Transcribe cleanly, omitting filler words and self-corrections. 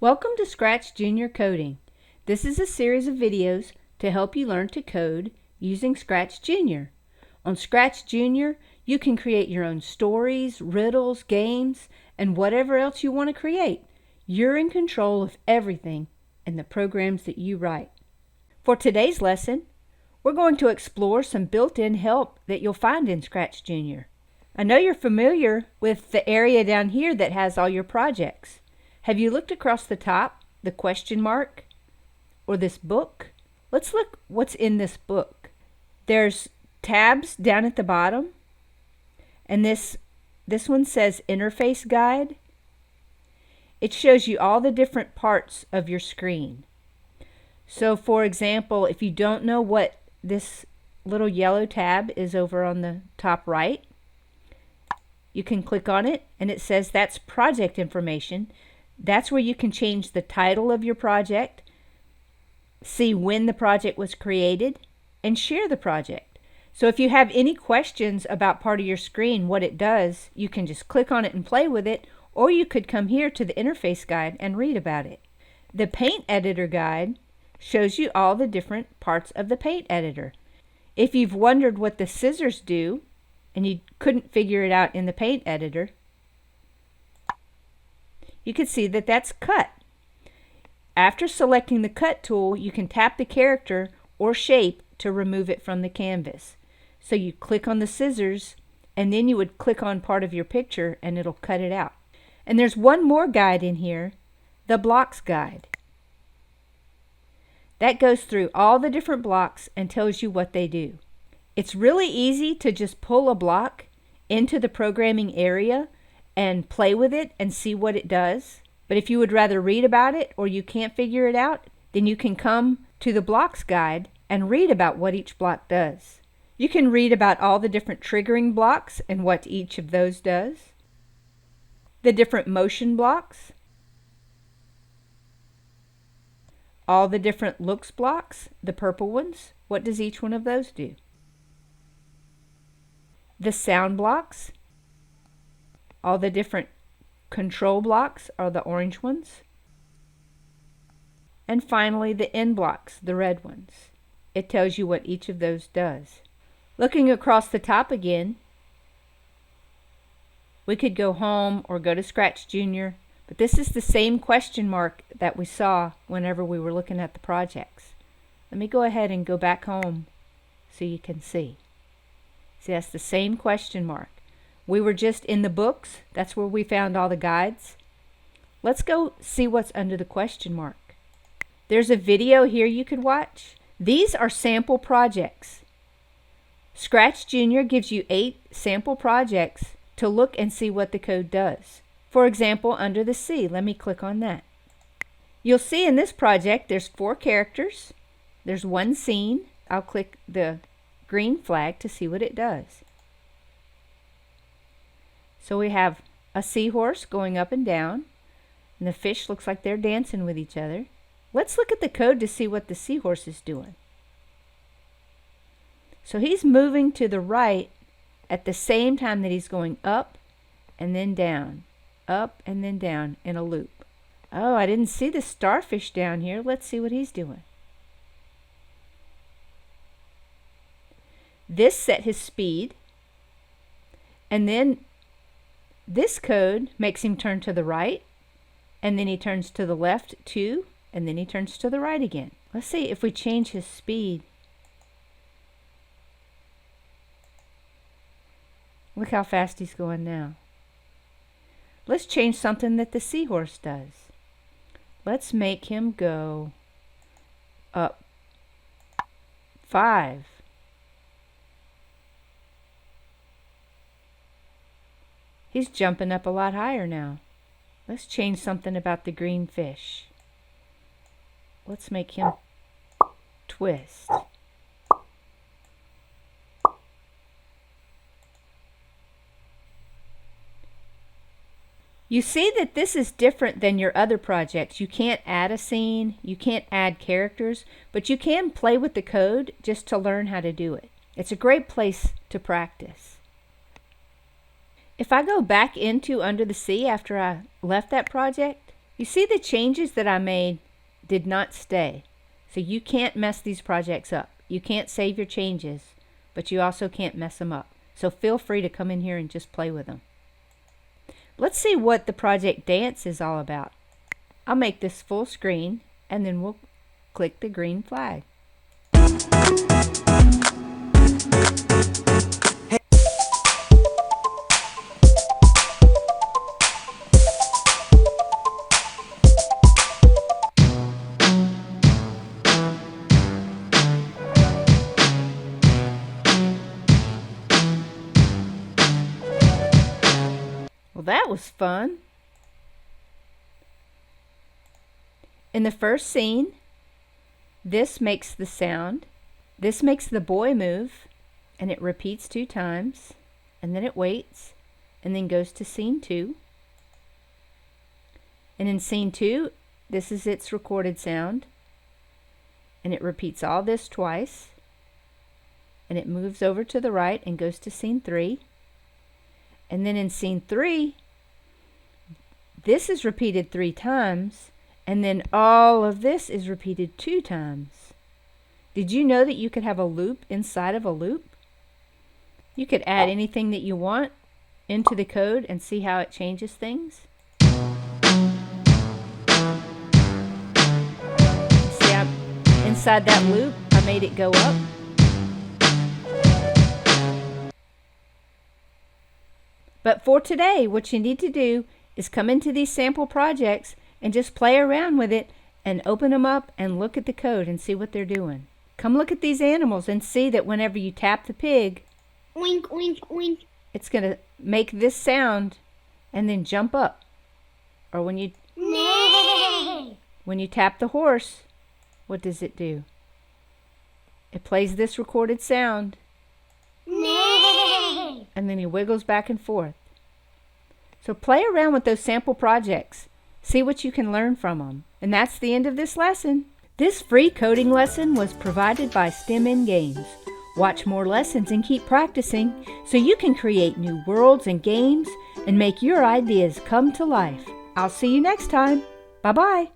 Welcome to ScratchJr Coding. This is a series of videos to help you learn to code using ScratchJr. On ScratchJr, you can create your own stories, riddles, games, and whatever else you want to create. You're in control of everything in the programs that you write. For today's lesson, we're going to explore some built-in help that you'll find in ScratchJr. I know you're familiar with the area down here that has all your projects. Have you looked across the top, the question mark, or this book? Let's look what's in this book. There's tabs down at the bottom, and this one says Interface Guide. It shows you all the different parts of your screen. So for example, if you don't know what this little yellow tab is over on the top right, you can click on it and it says that's project information. That's where you can change the title of your project, see when the project was created, and share the project. So if you have any questions about part of your screen, what it does, you can just click on it and play with it, or you could come here to the interface guide and read about it. The paint editor guide shows you all the different parts of the paint editor. If you've wondered what the scissors do and you couldn't figure it out in the paint editor, you can see that that's cut. After selecting the cut tool, you can tap the character or shape to remove it from the canvas. So you click on the scissors and then you would click on part of your picture and it'll cut it out. And there's one more guide in here, the blocks guide. That goes through all the different blocks and tells you what they do. It's really easy to just pull a block into the programming area and play with it and see what it does. But if you would rather read about it or you can't figure it out, then you can come to the blocks guide and read about what each block does. You can read about all the different triggering blocks and what each of those does, the different motion blocks, all the different looks blocks, the purple ones, what does each one of those do? The sound blocks, all the different control blocks are the orange ones. And finally, the end blocks, the red ones. It tells you what each of those does. Looking across the top again, we could go home or go to ScratchJr, but this is the same question mark that we saw whenever we were looking at the projects. Let me go ahead and go back home so you can see. See, that's the same question mark. We were just in the books. That's where we found all the guides. Let's go see what's under the question mark. There's a video here you could watch. These are sample projects. ScratchJr gives you 8 sample projects to look and see what the code does. For example, under the C, let me click on that. You'll see in this project there's 4 characters. There's 1 scene. I'll click the green flag to see what it does. So we have a seahorse going up and down, and the fish looks like they're dancing with each other. Let's look at the code to see what the seahorse is doing. So he's moving to the right at the same time that he's going up and then down in a loop. Oh, I didn't see the starfish down here. Let's see what he's doing. This set his speed, and then this code makes him turn to the right, and then he turns to the left 2, and then he turns to the right again. Let's see if we change his speed. Look how fast he's going now. Let's change something that the seahorse does. Let's make him go up 5. He's jumping up a lot higher now. Let's change something about the green fish. Let's make him twist. You see that this is different than your other projects. You can't add a scene, you can't add characters, but you can play with the code just to learn how to do it. It's a great place to practice. If I go back into under the sea after I left that project, You see, the changes that I made did not stay. So you can't mess these projects up. You can't save your changes, but you also can't mess them up. So feel free to come in here and just play with them. Let's see what the project dance is all about. I'll make this full screen and then we'll click the green flag. Well, that was fun. In the first scene, this makes the sound. This makes the boy move, and it repeats 2 times, and then it waits, and then goes to scene 2. And in scene 2, this is its recorded sound, and it repeats all this twice, and it moves over to the right and goes to scene 3. And then in scene 3, this is repeated 3 times, and then all of this is repeated 2 times. Did you know that you could have a loop inside of a loop? You could add anything that you want into the code and see how it changes things. See, inside that loop, I made it go up. But for today, what you need to do is come into these sample projects and just play around with it and open them up and look at the code and see what they're doing. Come look at these animals and see that whenever you tap the pig, oink, oink, oink, it's going to make this sound and then jump up. Or when you tap the horse, what does it do? It plays this recorded sound. And then he wiggles back and forth. So play around with those sample projects. See what you can learn from them. And that's the end of this lesson. This free coding lesson was provided by STEMinGames. Watch more lessons and keep practicing so you can create new worlds and games and make your ideas come to life. I'll see you next time. Bye-bye.